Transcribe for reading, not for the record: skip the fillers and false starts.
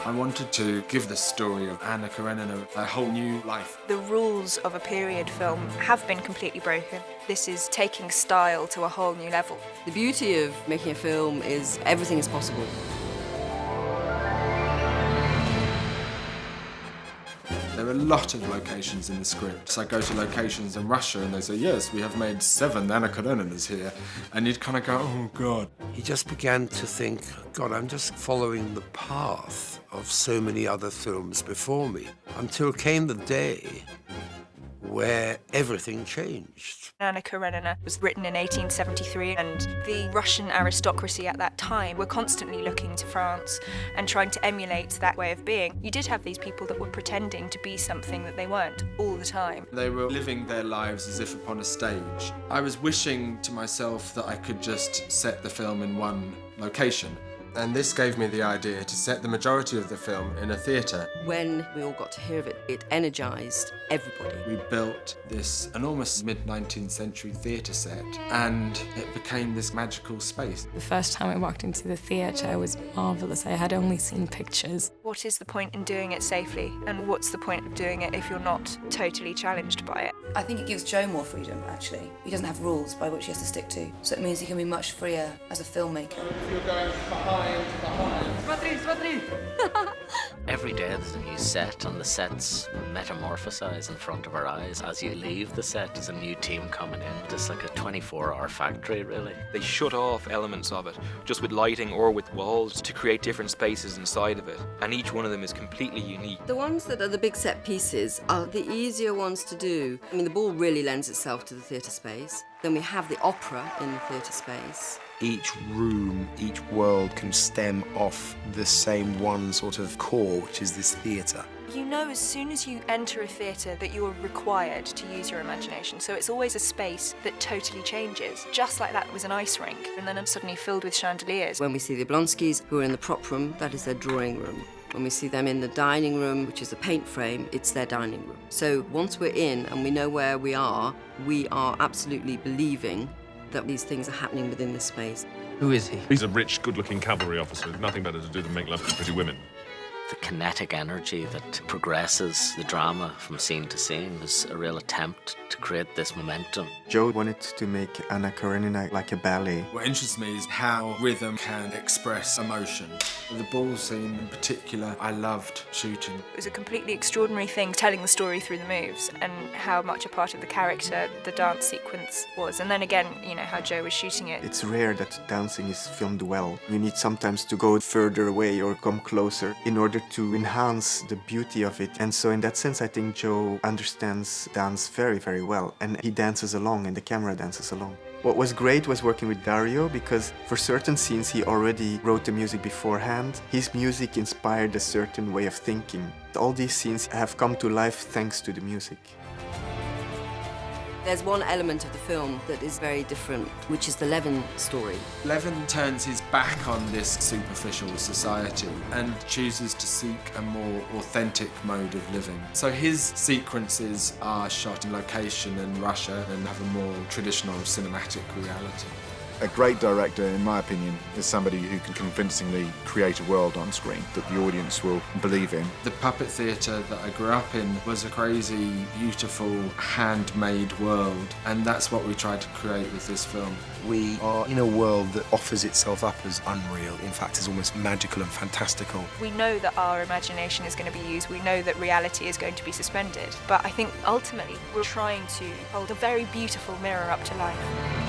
I wanted to give the story of Anna Karenina a whole new life. The rules of a period film have been completely broken. This is taking style to a whole new level. The beauty of making a film is everything is possible. There are a lot of locations in the script. So I go to locations in Russia and they say, yes, we have made 7 Anna Kareninas here. And you'd kind of go, oh, God. He just began to think, God, I'm just following the path of so many other films before me, until came the day where everything changed. Anna Karenina was written in 1873, and the Russian aristocracy at that time were constantly looking to France and trying to emulate that way of being. You did have these people that were pretending to be something that they weren't all the time. They were living their lives as if upon a stage. I was wishing to myself that I could just set the film in one location. And this gave me the idea to set the majority of the film in a theatre. When we all got to hear of it, it energised everybody. We built this enormous mid-19th century theatre set, and it became this magical space. The first time I walked into the theatre was marvellous. I had only seen pictures. What is the point in doing it safely? And what's the point of doing it if you're not totally challenged by it? I think it gives Joe more freedom, actually. He doesn't have rules by which he has to stick to, so it means he can be much freer as a filmmaker. You're going behind. Every day there's a new set, and the sets metamorphosize in front of our eyes. As you leave the set, there's a new team coming in. It's like a 24-hour factory, really. They shut off elements of it, just with lighting or with walls, to create different spaces inside of it. And each one of them is completely unique. The ones that are the big set pieces are the easier ones to do. I mean, the ball really lends itself to the theatre space. Then we have the opera in the theatre space. Each room, each world can stem off the same one sort of core, which is this theatre. You know as soon as you enter a theatre that you're required to use your imagination, so it's always a space that totally changes. Just like that was an ice rink, and then I'm suddenly filled with chandeliers. When we see the Oblonskys, who are in the prop room, that is their drawing room. When we see them in the dining room, which is a paint frame, it's their dining room. So once we're in and we know where we are absolutely believing that these things are happening within this space. Who is he? He's a rich, good-looking cavalry officer with nothing better to do than make love to pretty women. The kinetic energy that progresses the drama from scene to scene is a real attempt to create this momentum. Joe wanted to make Anna Karenina like a ballet. What interests me is how rhythm can express emotion. The ball scene in particular, I loved shooting. It was a completely extraordinary thing, telling the story through the moves and how much a part of the character the dance sequence was. And then again, you know, how Joe was shooting it. It's rare that dancing is filmed well. You need sometimes to go further away or come closer in order to enhance the beauty of it. And so in that sense, I think Joe understands dance very, very well. And he dances along and the camera dances along. What was great was working with Dario, because for certain scenes he already wrote the music beforehand. His music inspired a certain way of thinking. All these scenes have come to life thanks to the music. There's one element of the film that is very different, which is the Levin story. Levin turns his back on this superficial society and chooses to seek a more authentic mode of living. So his sequences are shot in location in Russia and have a more traditional cinematic reality. A great director, in my opinion, is somebody who can convincingly create a world on screen that the audience will believe in. The puppet theatre that I grew up in was a crazy, beautiful, handmade world, and that's what we tried to create with this film. We are in a world that offers itself up as unreal. In fact, is almost magical and fantastical. We know that our imagination is going to be used. We know that reality is going to be suspended. But I think ultimately we're trying to hold a very beautiful mirror up to life.